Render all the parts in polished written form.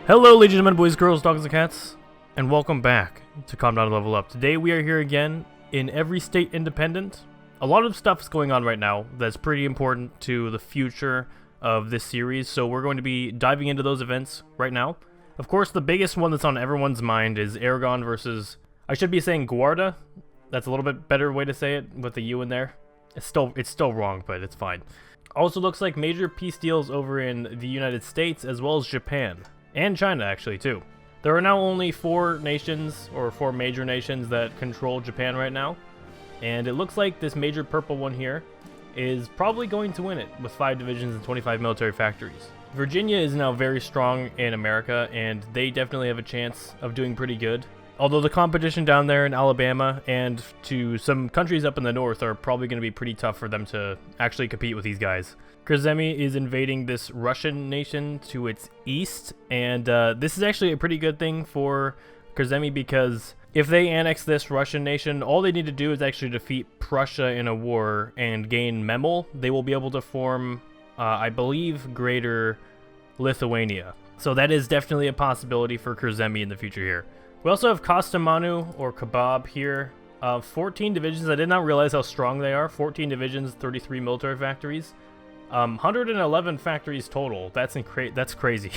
Hello, ladies and gentlemen, boys, girls, dogs, and cats, and welcome back to Calm Down and Level Up. Today we are here again in Every State Independent. A lot of stuff is going on right now that's pretty important to the future of this series, so we're going to be diving into those events right now. Of course, the biggest one that's on everyone's mind is Aragon versus, I should be saying Guarda. That's a little bit better way to say it with the U in there. It's still wrong, but it's fine. Also looks like major peace deals over in the United States as well as Japan. And China, actually, too. There are now only four nations, or four major nations, that control Japan right now. And it looks like this major purple one here is probably going to win it with 5 divisions and 25 military factories. Virginia is now very strong in America, and they definitely have a chance of doing pretty good. Although the competition down there in Alabama and to some countries up in the north are probably going to be pretty tough for them to actually compete with these guys. Kurzeme is invading this Russian nation to its east, and this is actually a pretty good thing for Kurzeme because if they annex this Russian nation, all they need to do is actually defeat Prussia in a war and gain Memel. They will be able to form, I believe, Greater Lithuania. So that is definitely a possibility for Kurzeme in the future here. We also have Kastamonu, or Kebab, here. 14 divisions. I did not realize how strong they are. 14 divisions, 33 military factories. 111 factories total. That's crazy.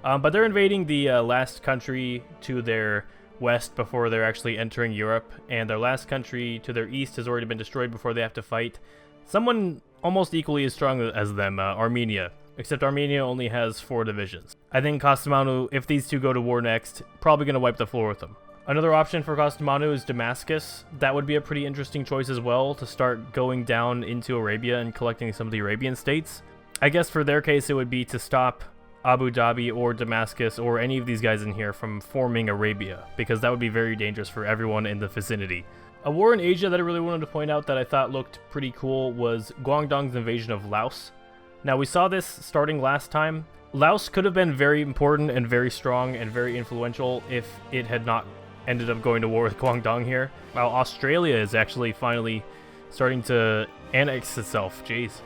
But they're invading the last country to their west before they're actually entering Europe. And their last country to their east has already been destroyed before they have to fight someone almost equally as strong as them, Armenia. Except Armenia only has 4 divisions. I think Kastamonu, if these two go to war next, probably going to wipe the floor with them. Another option for Kastamonu is Damascus. That would be a pretty interesting choice as well, to start going down into Arabia and collecting some of the Arabian states. I guess for their case it would be to stop Abu Dhabi or Damascus or any of these guys in here from forming Arabia, because that would be very dangerous for everyone in the vicinity. A war in Asia that I really wanted to point out that I thought looked pretty cool was Guangdong's invasion of Laos. Now, we saw this starting last time. Laos could have been very important and very strong and very influential if it had not ended up going to war with Guangdong here. While Australia is actually finally starting to annex itself. Jeez.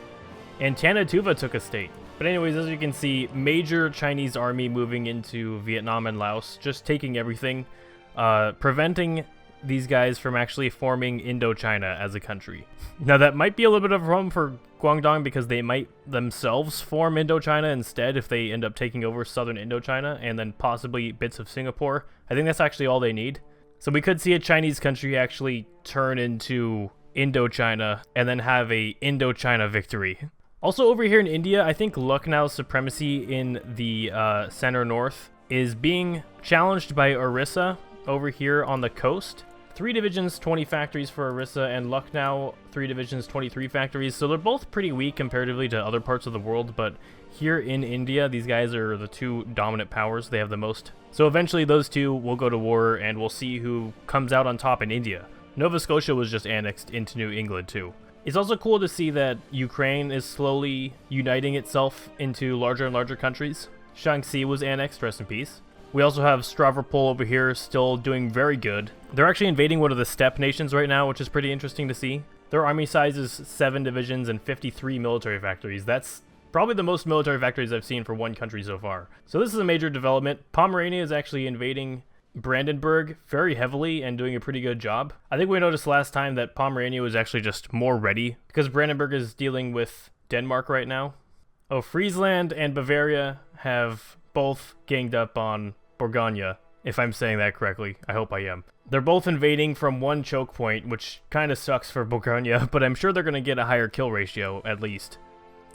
And Tanatuva took a state. But anyways, as you can see, major Chinese army moving into Vietnam and Laos, just taking everything, preventing these guys from actually forming Indochina as a country. Now that might be a little bit of a problem for Guangdong because they might themselves form Indochina instead if they end up taking over southern Indochina and then possibly bits of Singapore. I think that's actually all they need. So we could see a Chinese country actually turn into Indochina and then have a Indochina victory. Also over here in India, I think Lucknow's supremacy in the center north is being challenged by Orissa over here on the coast. 3 divisions, 20 factories for Orissa, and Lucknow, 3 divisions, 23 factories. So they're both pretty weak comparatively to other parts of the world, but here in India, these guys are the 2 dominant powers. They have the most. So eventually those 2 will go to war, and we'll see who comes out on top in India. Nova Scotia was just annexed into New England, too. It's also cool to see that Ukraine is slowly uniting itself into larger and larger countries. Shaanxi was annexed, rest in peace. We also have Stavropol over here still doing very good. They're actually invading one of the steppe nations right now, which is pretty interesting to see. Their army size is 7 divisions and 53 military factories. That's probably the most military factories I've seen for one country so far. So this is a major development. Pomerania is actually invading Brandenburg very heavily and doing a pretty good job. I think we noticed last time that Pomerania was actually just more ready because Brandenburg is dealing with Denmark right now. Oh, Friesland and Bavaria have both ganged up on Bourgogne, if I'm saying that correctly. I hope I am. They're both invading from one choke point, which kind of sucks for Bourgogne, but I'm sure they're going to get a higher kill ratio, at least.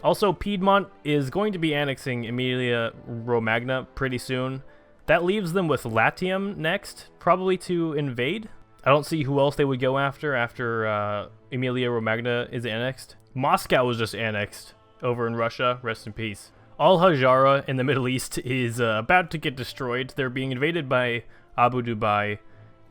Also, Piedmont is going to be annexing Emilia-Romagna pretty soon. That leaves them with Latium next, probably to invade. I don't see who else they would go after Emilia-Romagna is annexed. Moscow was just annexed over in Russia. Rest in peace. Al-Hajara in the Middle East is about to get destroyed. They're being invaded by Abu Dhabi,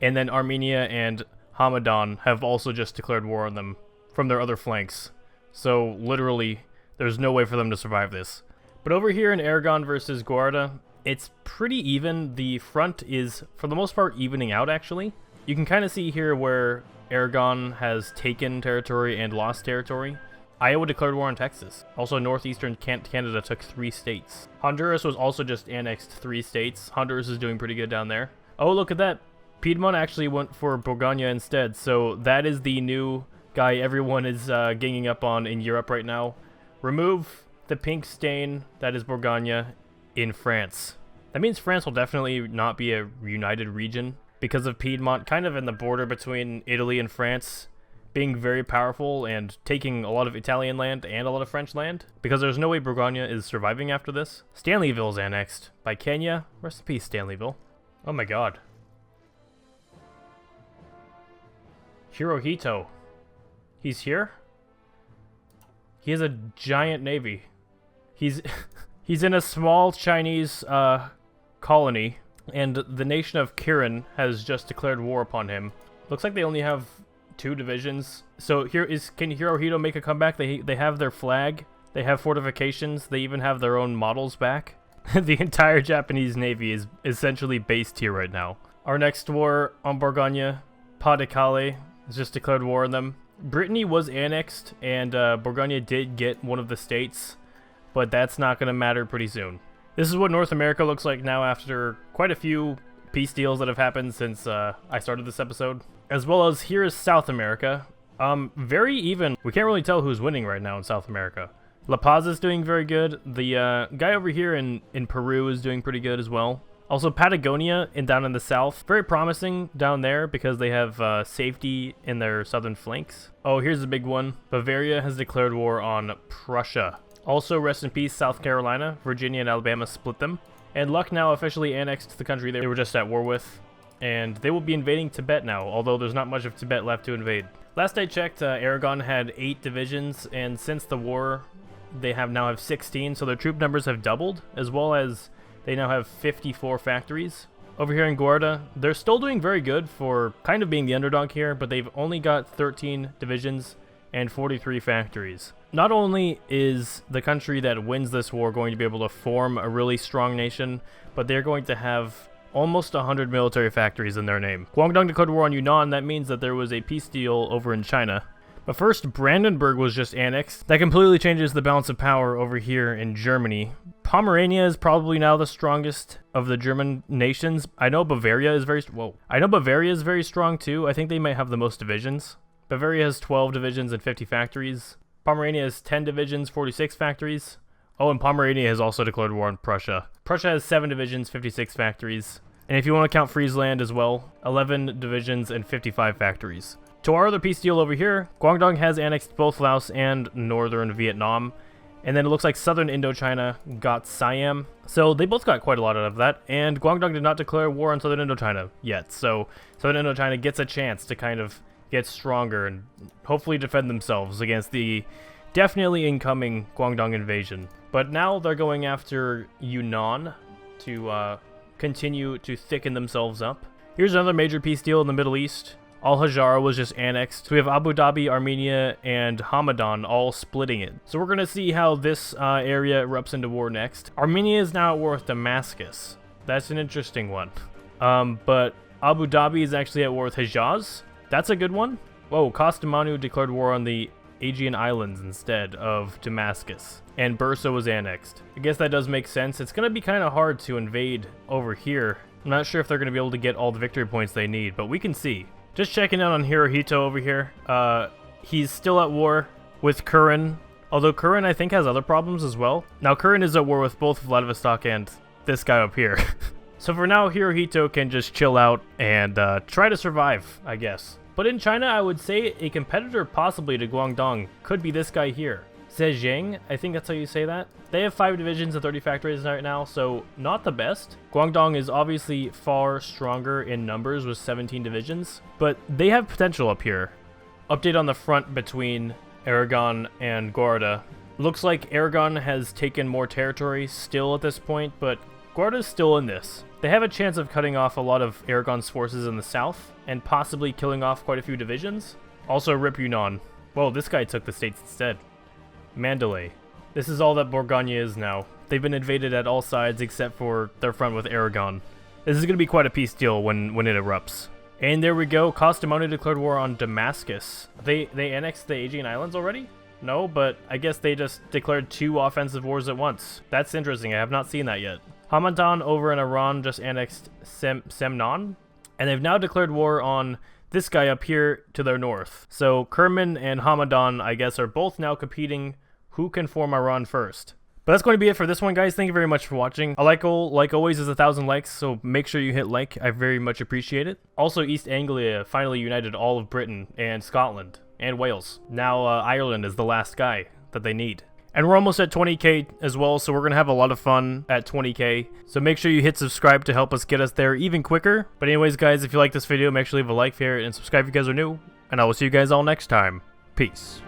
and then Armenia and Hamadan have also just declared war on them from their other flanks. So literally, there's no way for them to survive this. But over here in Aragon versus Guarda, it's pretty even. The front is, for the most part, evening out, actually. You can kind of see here where Aragon has taken territory and lost territory. Iowa declared war on Texas. Also, northeastern Canada took 3 states. Honduras was also just annexed 3 states. Honduras is doing pretty good down there. Oh, look at that. Piedmont actually went for Bourgogne instead. So that is the new guy everyone is ganging up on in Europe right now. Remove the pink stain that is Bourgogne in France. That means France will definitely not be a united region because of Piedmont kind of in the border between Italy and France being very powerful and taking a lot of Italian land and a lot of French land, because there's no way Bourgogne is surviving after this. Stanleyville's annexed by Kenya. Rest in peace, Stanleyville. Oh my god. Hirohito. He's here? He has a giant navy. He's he's in a small Chinese colony, and the nation of Kirin has just declared war upon him. Looks like they only have 2 divisions. So can Hirohito make a comeback? They have their flag, they have fortifications, they even have their own models back. The entire Japanese navy is essentially based here right now. Our next war on Bourgogne, Pas-de-Calais, has just declared war on them. Brittany was annexed, and Bourgogne did get one of the states, but that's not going to matter pretty soon. This is what North America looks like now after quite a few peace deals that have happened since I started this episode. As well as here is South America. Very even. We can't really tell who's winning right now in South America. La Paz is doing very good. The guy over here in Peru is doing pretty good as well. Also, Patagonia down in the south. Very promising down there because they have safety in their southern flanks. Oh, here's a big one. Bavaria has declared war on Prussia. Also, rest in peace, South Carolina. Virginia and Alabama split them. And Lucknow officially annexed the country they were just at war with. And they will be invading Tibet now, although there's not much of Tibet left to invade. Last I checked, Aragon had 8 divisions, and since the war, they now have 16, so their troop numbers have doubled, as well as they now have 54 factories. Over here in Guarda, they're still doing very good for kind of being the underdog here, but they've only got 13 divisions and 43 factories. Not only is the country that wins this war going to be able to form a really strong nation, but they're going to have almost 100 military factories in their name. Guangdong declared war on Yunnan. That means that there was a peace deal over in China. But first, Brandenburg was just annexed. That completely changes the balance of power over here in Germany. Pomerania is probably now the strongest of the German nations. I know Bavaria is very strong too. I think they might have the most divisions. Bavaria has 12 divisions and 50 factories. Pomerania has 10 divisions, 46 factories. Oh, and Pomerania has also declared war on Prussia. Prussia has 7 divisions, 56 factories. And if you want to count Friesland as well, 11 divisions and 55 factories. To our other peace deal over here, Guangdong has annexed both Laos and northern Vietnam. And then it looks like southern Indochina got Siam. So they both got quite a lot out of that. And Guangdong did not declare war on southern Indochina yet. So southern Indochina gets a chance to kind of get stronger and hopefully defend themselves against the definitely incoming Guangdong invasion. But now they're going after Yunnan to continue to thicken themselves up. Here's another major peace deal in the Middle East. Al-Hajara was just annexed. So we have Abu Dhabi, Armenia, and Hamadan all splitting it. So we're going to see how this area erupts into war next. Armenia is now at war with Damascus. That's an interesting one. But Abu Dhabi is actually at war with Hejaz. That's a good one. Whoa, Kastamonu declared war on the Aegean Islands instead of Damascus. And Bursa was annexed. I guess that does make sense. It's going to be kind of hard to invade over here. I'm not sure if they're going to be able to get all the victory points they need, but we can see. Just checking out on Hirohito over here. He's still at war with Kurin. Although Kurin, I think, has other problems as well. Now, Kurin is at war with both Vladivostok and this guy up here. So for now, Hirohito can just chill out and try to survive, I guess. But in China, I would say a competitor possibly to Guangdong could be this guy here. Zhejiang, I think that's how you say that. They have 5 divisions and 30 factories right now, so not the best. Guangdong is obviously far stronger in numbers with 17 divisions, but they have potential up here. Update on the front between Aragon and Guarda. Looks like Aragon has taken more territory still at this point, but Guarda's still in this. They have a chance of cutting off a lot of Aragon's forces in the south, and possibly killing off quite a few divisions. Also, rip Yunnan. Whoa, this guy took the states instead. Mandalay. This is all that Bourgogne is now. They've been invaded at all sides except for their front with Aragon. This is going to be quite a peace deal when it erupts. And there we go. Kastamonu declared war on Damascus. They annexed the Aegean Islands already? No, but I guess they just declared 2 offensive wars at once. That's interesting. I have not seen that yet. Hamadan over in Iran just annexed Semnan, and they've now declared war on this guy up here to their north. So Kerman and Hamadan, I guess, are both now competing who can form Iran first. But that's going to be it for this one, guys. Thank you very much for watching. A like always is 1,000 likes, so make sure you hit like. I very much appreciate it. Also, East Anglia finally united all of Britain and Scotland and Wales. Now Ireland is the last guy that they need. And we're almost at 20k as well, so we're going to have a lot of fun at 20k. So make sure you hit subscribe to help us get us there even quicker. But anyways, guys, if you like this video, make sure to leave a like, favorite, and subscribe if you guys are new. And I will see you guys all next time. Peace.